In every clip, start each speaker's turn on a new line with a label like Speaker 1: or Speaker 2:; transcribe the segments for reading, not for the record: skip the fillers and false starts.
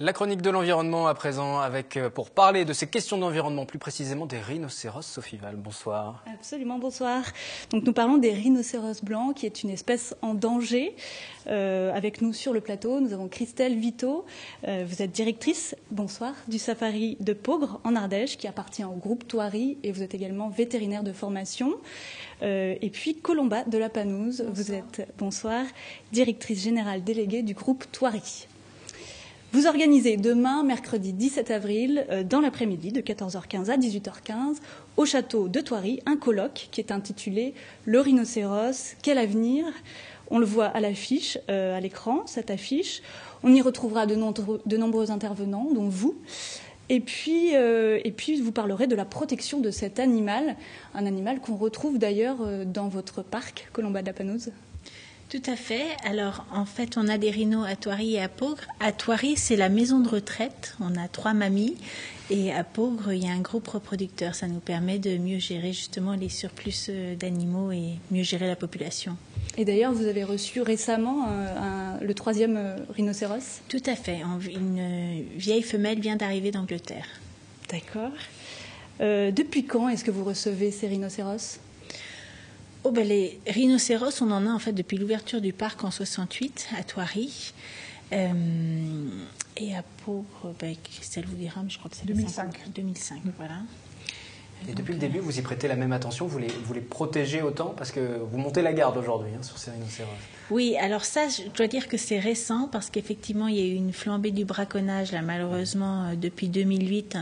Speaker 1: La chronique de l'environnement à présent, avec pour parler de ces questions d'environnement, plus précisément des rhinocéros. Sophie Val, bonsoir.
Speaker 2: Absolument, bonsoir. Donc nous parlons des rhinocéros blancs, qui est une espèce en danger. Avec nous sur le plateau, nous avons Christelle Vito. Vous êtes directrice, bonsoir, du safari de Peaugres en Ardèche, qui appartient au groupe Thoiry, et vous êtes également vétérinaire de formation. Et puis Colomba de la Panouse, vous êtes, bonsoir, directrice générale déléguée du groupe Thoiry. Vous organisez demain, mercredi 17 avril, dans l'après-midi, de 14h15 à 18h15, au château de Thoiry, un colloque qui est intitulé « Le rhinocéros, quel avenir ?» On le voit à l'affiche, à l'écran, cette affiche. On y retrouvera de nombreux intervenants, dont vous. Et puis, vous parlerez de la protection de cet animal, un animal qu'on retrouve d'ailleurs dans votre parc, Colomba de la Panouse.
Speaker 3: Tout à fait. Alors, en fait, on a des rhinos à Thoiry et à Peaugres. À Thoiry, c'est la maison de retraite. On a 3 mamies. Et à Peaugres, il y a un groupe reproducteur. Ça nous permet de mieux gérer justement les surplus d'animaux et mieux gérer la population.
Speaker 2: Et d'ailleurs, vous avez reçu récemment le 3e rhinocéros.
Speaker 3: Tout à fait. Une vieille femelle vient d'arriver d'Angleterre.
Speaker 2: D'accord. Depuis quand est-ce que vous recevez ces rhinocéros ?
Speaker 3: Les rhinocéros, on en a en fait depuis l'ouverture du parc en 68 à Thoiry. Et à Peaugres, Christelle vous dira, mais je crois que c'est
Speaker 4: 2005.
Speaker 3: 2005, voilà.
Speaker 1: Et depuis le début, vous y prêtez la même attention, vous les protégez autant, parce que vous montez la garde aujourd'hui sur ces rhinocéros.
Speaker 3: Oui, alors ça, je dois dire que c'est récent, parce qu'effectivement, il y a eu une flambée du braconnage, là, malheureusement, depuis 2008.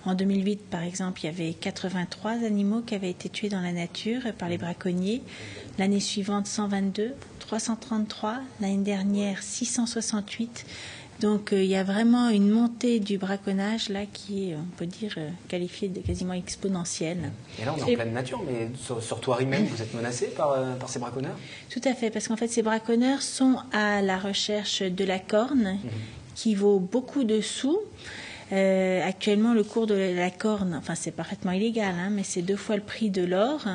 Speaker 3: En 2008, par exemple, il y avait 83 animaux qui avaient été tués dans la nature par les braconniers. L'année suivante, 122, 333. L'année dernière, 668. Donc il y a vraiment une montée du braconnage là qui est, on peut dire, qualifiée de quasiment exponentielle.
Speaker 1: Et là, on est en pleine nature, mais sur Thoiry même, vous êtes menacé par ces braconneurs ?
Speaker 3: Tout à fait, parce qu'en fait, ces braconneurs sont à la recherche de la corne, qui vaut beaucoup de sous. Actuellement, le cours de la corne, enfin c'est parfaitement illégal, mais c'est 2 fois le prix de l'or.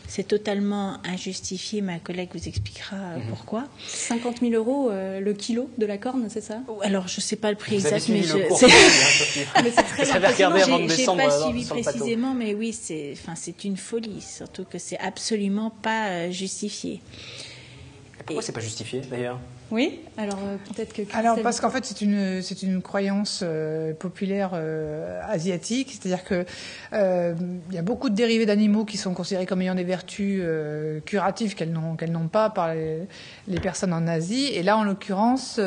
Speaker 3: C'est totalement injustifié, ma collègue vous expliquera pourquoi.
Speaker 2: 50 000 € le kilo de la corne, c'est ça ?
Speaker 3: Alors, je ne sais pas le prix exact,
Speaker 1: mais
Speaker 3: je n'ai pas suivi précisément, mais oui, c'est une folie, surtout que c'est absolument pas justifié.
Speaker 1: Et pourquoi c'est pas justifié, d'ailleurs ?
Speaker 2: Oui, alors peut-être que...
Speaker 4: Alors parce qu'en fait c'est une croyance populaire asiatique, c'est-à-dire que il y a beaucoup de dérivés d'animaux qui sont considérés comme ayant des vertus curatives qu'elles n'ont pas par les personnes en Asie. Et là en l'occurrence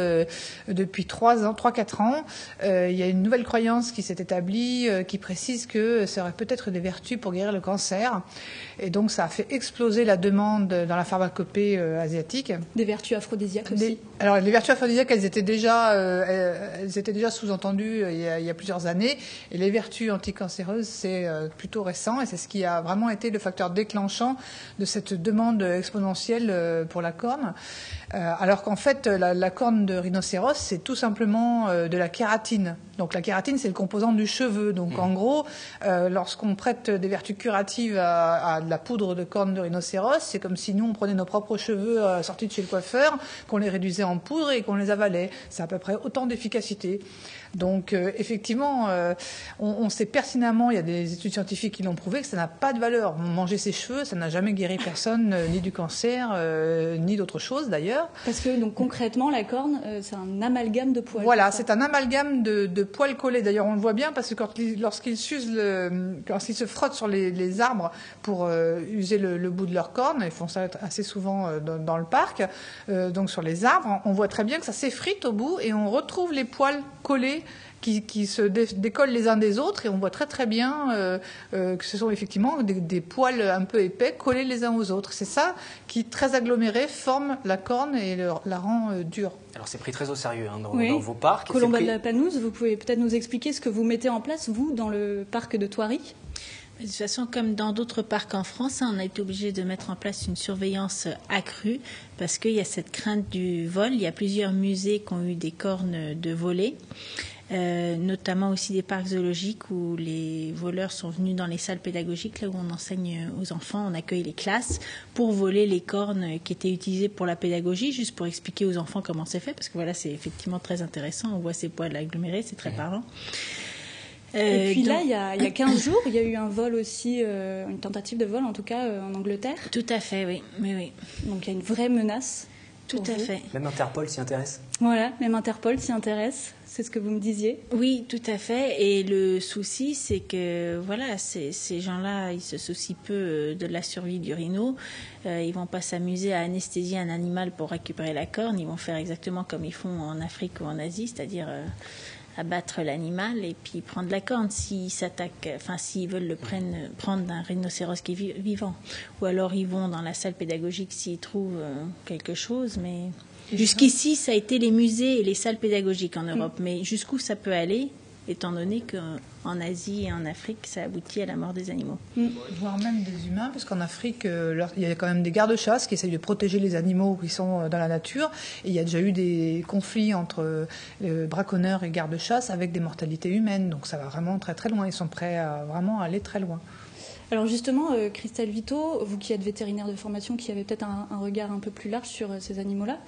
Speaker 4: depuis 3-4 ans, il y a une nouvelle croyance qui s'est établie qui précise que ça aurait peut-être des vertus pour guérir le cancer. Et donc ça a fait exploser la demande dans la pharmacopée asiatique.
Speaker 2: Des vertus aphrodisiaques aussi.
Speaker 4: Alors les vertus aphrodisiaques, elles étaient déjà sous-entendues il y a plusieurs années. Et les vertus anticancéreuses, c'est plutôt récent. Et c'est ce qui a vraiment été le facteur déclenchant de cette demande exponentielle pour la corne. Alors qu'en fait, la corne de rhinocéros, c'est tout simplement de la kératine. Donc la kératine, c'est le composant du cheveu. Donc en gros, lorsqu'on prête des vertus curatives à de la poudre de corne de rhinocéros, c'est comme si nous, on prenait nos propres cheveux sortis de chez le coiffeur, qu'on les réduisait en poudre et qu'on les avalait. C'est à peu près autant d'efficacité. Donc effectivement, on sait pertinemment, il y a des études scientifiques qui l'ont prouvé, que ça n'a pas de valeur. Manger ses cheveux, ça n'a jamais guéri personne, ni du cancer, ni d'autre chose d'ailleurs.
Speaker 2: Parce que donc concrètement, la corne, c'est un amalgame de poils.
Speaker 4: Voilà, c'est un amalgame de poils collés. D'ailleurs, on le voit bien parce que lorsqu'ils se frottent sur les arbres pour user le bout de leur corne, ils font ça assez souvent dans le parc, donc sur les arbres, on voit très bien que ça s'effrite au bout et on retrouve les poils collés qui se décollent les uns des autres et on voit très très bien que ce sont effectivement des poils un peu épais collés les uns aux autres. C'est ça qui, très aggloméré, forme la corne et la rend dure.
Speaker 1: Alors c'est pris très au sérieux dans vos parcs.
Speaker 2: Colomba de la Panouse, vous pouvez peut-être nous expliquer ce que vous mettez en place, vous, dans le parc de Thoiry ?
Speaker 3: De toute façon, comme dans d'autres parcs en France, on a été obligé de mettre en place une surveillance accrue parce qu'il y a cette crainte du vol. Il y a plusieurs musées qui ont eu des cornes de volée. notamment aussi des parcs zoologiques où les voleurs sont venus dans les salles pédagogiques, là où on enseigne aux enfants, on accueille les classes pour voler les cornes qui étaient utilisées pour la pédagogie, juste pour expliquer aux enfants comment c'est fait, parce que voilà, c'est effectivement très intéressant, on voit ces poils agglomérés, c'est très parlant.
Speaker 2: Et puis là, il y a 15 jours, il y a eu un vol aussi, une tentative de vol en tout cas en Angleterre.
Speaker 3: Tout à fait, oui.
Speaker 2: Donc il y a une vraie menace.
Speaker 3: Tout à fait.
Speaker 1: Même Interpol s'y intéresse.
Speaker 2: Voilà, même Interpol s'y intéresse, c'est ce que vous me disiez.
Speaker 3: Oui, tout à fait. Et le souci, c'est que voilà, ces gens-là, ils se soucient peu de la survie du rhino. Ils vont pas s'amuser à anesthésier un animal pour récupérer la corne. Ils vont faire exactement comme ils font en Afrique ou en Asie, c'est-à-dire abattre l'animal et puis prendre la corne s'ils s'attaquent, enfin s'ils veulent prendre d'un rhinocéros qui est vivant. Ou alors ils vont dans la salle pédagogique s'ils trouvent quelque chose, mais jusqu'ici ça a été les musées et les salles pédagogiques en Europe, mais jusqu'où ça peut aller, étant donné qu'en Asie et en Afrique ça aboutit à la mort des animaux.
Speaker 4: Voire même des humains, parce qu'en Afrique, il y a quand même des gardes-chasse qui essayent de protéger les animaux qui sont dans la nature. Et il y a déjà eu des conflits entre braconneurs et gardes-chasse avec des mortalités humaines. Donc ça va vraiment très très loin. Ils sont prêts à vraiment aller très loin.
Speaker 2: Alors justement, Christelle Vito, vous qui êtes vétérinaire de formation, qui avez peut-être un regard un peu plus large sur ces animaux-là,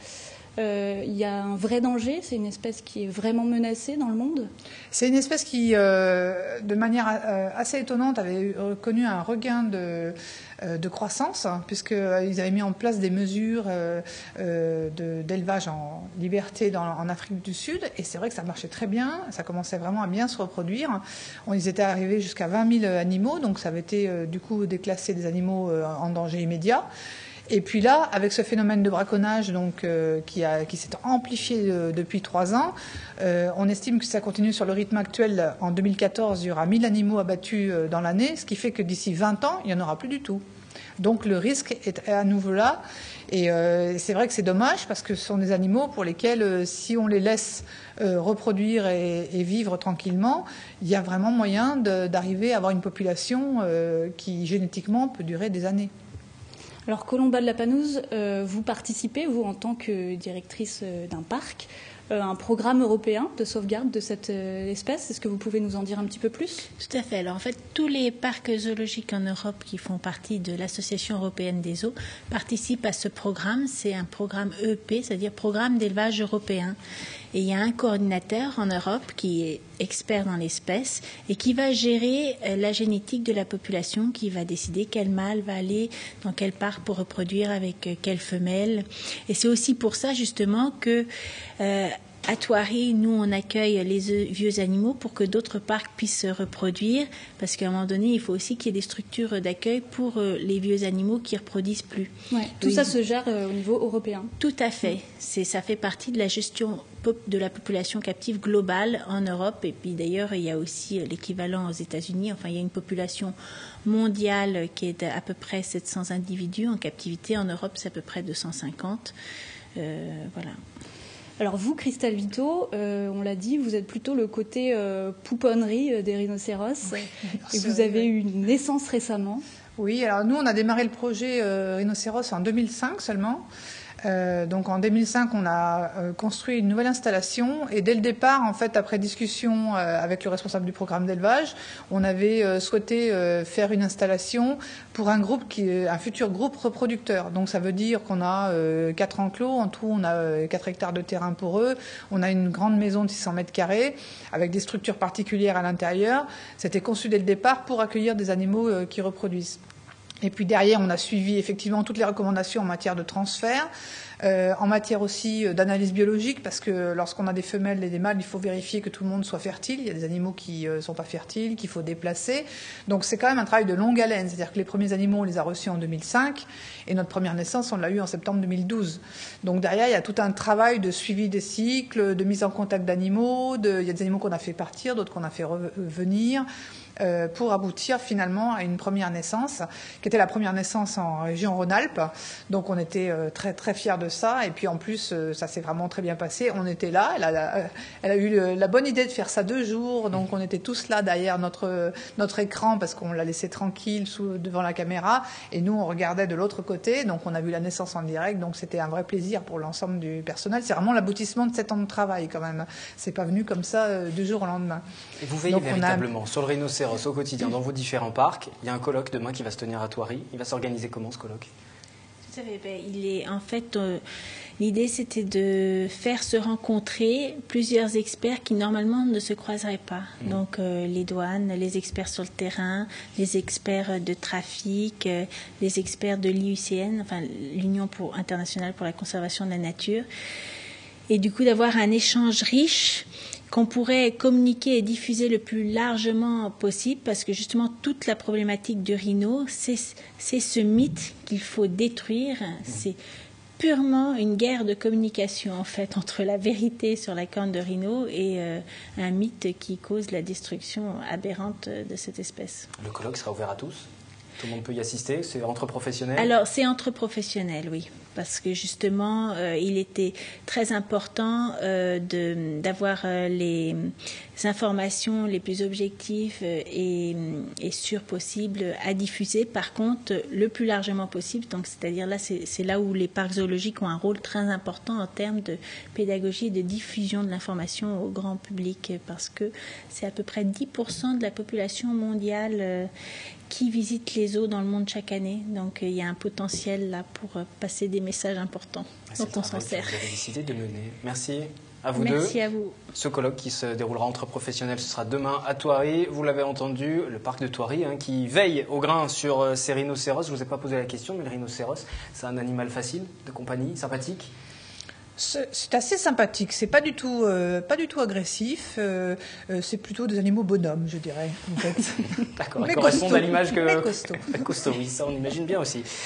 Speaker 2: il y a un vrai danger, c'est une espèce qui est vraiment menacée dans le monde.
Speaker 4: C'est une espèce qui, de manière assez étonnante, avait connu un regain de croissance, puisqu'ils avaient mis en place des mesures d'élevage en liberté en Afrique du Sud, et c'est vrai que ça marchait très bien, ça commençait vraiment à bien se reproduire. Ils étaient arrivés jusqu'à 20 000 animaux, donc ça avait été du coup déclassé des animaux en danger immédiat. Et puis là, avec ce phénomène de braconnage donc, qui s'est amplifié depuis 3 ans, on estime que ça continue sur le rythme actuel. En 2014, il y aura 1000 animaux abattus dans l'année, ce qui fait que d'ici 20 ans, il n'y en aura plus du tout. Donc le risque est à nouveau là. Et c'est vrai que c'est dommage parce que ce sont des animaux pour lesquels, si on les laisse reproduire et vivre tranquillement, il y a vraiment moyen d'arriver à avoir une population qui génétiquement peut durer des années.
Speaker 2: Alors Colomba de la Panouse, vous participez, vous en tant que directrice d'un parc, à un programme européen de sauvegarde de cette espèce. Est-ce que vous pouvez nous en dire un petit peu plus ?
Speaker 3: Tout à fait. Alors en fait, tous les parcs zoologiques en Europe qui font partie de l'Association européenne des eaux participent à ce programme. C'est un programme EEP, c'est-à-dire Programme d'élevage européen. Et il y a un coordinateur en Europe qui est expert dans l'espèce et qui va gérer la génétique de la population, qui va décider quel mâle va aller dans quel parc pour reproduire avec quelle femelle. Et c'est aussi pour ça justement que à Thoiry, nous, on accueille les vieux animaux pour que d'autres parcs puissent se reproduire, parce qu'à un moment donné, il faut aussi qu'il y ait des structures d'accueil pour les vieux animaux qui ne reproduisent plus.
Speaker 2: Ouais, tout ça se gère au niveau européen.
Speaker 3: Tout à fait. Ça fait partie de la gestion de la population captive globale en Europe. Et puis d'ailleurs, il y a aussi l'équivalent aux États-Unis. Enfin, il y a une population mondiale qui est à peu près 700 individus en captivité. En Europe, c'est à peu près 250. Voilà.
Speaker 2: Alors vous, Christelle Vito, on l'a dit, vous êtes plutôt le côté pouponnerie des rhinocéros.
Speaker 4: Oui,
Speaker 2: et vous avez eu une naissance récemment.
Speaker 4: Oui, alors nous, on a démarré le projet rhinocéros en 2005 seulement. Donc en 2005, on a construit une nouvelle installation et dès le départ, en fait, après discussion avec le responsable du programme d'élevage, on avait souhaité faire une installation pour un futur groupe reproducteur. Donc ça veut dire qu'on a 4 enclos, en tout on a 4 hectares de terrain pour eux, on a une grande maison de 600 mètres carrés avec des structures particulières à l'intérieur. C'était conçu dès le départ pour accueillir des animaux qui reproduisent. Et puis derrière, on a suivi effectivement toutes les recommandations en matière de transfert, en matière aussi d'analyse biologique, parce que lorsqu'on a des femelles et des mâles, il faut vérifier que tout le monde soit fertile. Il y a des animaux qui ne sont pas fertiles, qu'il faut déplacer. Donc c'est quand même un travail de longue haleine. C'est-à-dire que les premiers animaux, on les a reçus en 2005, et notre première naissance, on l'a eu en septembre 2012. Donc derrière, il y a tout un travail de suivi des cycles, de mise en contact d'animaux. Il y a des animaux qu'on a fait partir, d'autres qu'on a fait revenir. Pour aboutir finalement à une première naissance, qui était la première naissance en région Rhône-Alpes. Donc on était très très fiers de ça. Et puis en plus, ça s'est vraiment très bien passé. On était là. Elle a eu la bonne idée de faire ça 2 jours. Donc on était tous là derrière notre écran parce qu'on l'a laissé tranquille devant la caméra. Et nous, on regardait de l'autre côté. Donc on a vu la naissance en direct. Donc c'était un vrai plaisir pour l'ensemble du personnel. C'est vraiment l'aboutissement de 7 ans de travail quand même. C'est pas venu comme ça du jour au lendemain.
Speaker 1: Et vous veillez véritablement sur le rhinocéros au quotidien dans vos différents parcs. Il y a un colloque demain qui va se tenir à Thoiry. Il va s'organiser comment ce colloque?
Speaker 3: Tout à fait. L'idée c'était de faire se rencontrer plusieurs experts qui normalement ne se croiseraient pas. Donc les douanes, les experts sur le terrain, les experts de trafic, les experts de l'IUCN, enfin l'Union internationale pour la conservation de la nature. Et du coup d'avoir un échange riche qu'on pourrait communiquer et diffuser le plus largement possible, parce que justement toute la problématique du rhino, c'est ce mythe qu'il faut détruire. C'est purement une guerre de communication en fait entre la vérité sur la corne de rhino et un mythe qui cause la destruction aberrante de cette espèce.
Speaker 1: Le colloque sera ouvert à tous? Tout le monde peut y assister? C'est entre professionnels?
Speaker 3: Alors, c'est entre professionnels, oui. Parce que justement, il était très important d'avoir les informations les plus objectives et sûres possibles à diffuser. Par contre, le plus largement possible. Donc, c'est-à-dire là, c'est là où les parcs zoologiques ont un rôle très important en termes de pédagogie et de diffusion de l'information au grand public. Parce que c'est à peu près 10% de la population mondiale qui visite les zoos dans le monde chaque année. Donc il y a un potentiel là pour passer des messages importants dont on s'en sert.
Speaker 1: Vous avez décidé de mener. Merci à vous deux.
Speaker 3: Merci à vous.
Speaker 1: Ce colloque qui se déroulera entre professionnels, ce sera demain à Thoiry. Vous l'avez entendu, le parc de Thoiry qui veille au grain sur ces rhinocéros. Je ne vous ai pas posé la question, mais le rhinocéros, c'est un animal facile, de compagnie, sympathique?
Speaker 4: C'est assez sympathique. C'est pas du tout agressif. C'est plutôt des animaux bonhommes, je dirais. En fait.
Speaker 1: D'accord. Ils correspondent à l'image que.
Speaker 4: Mais costaud.
Speaker 1: Costaud, oui, ça on imagine bien aussi.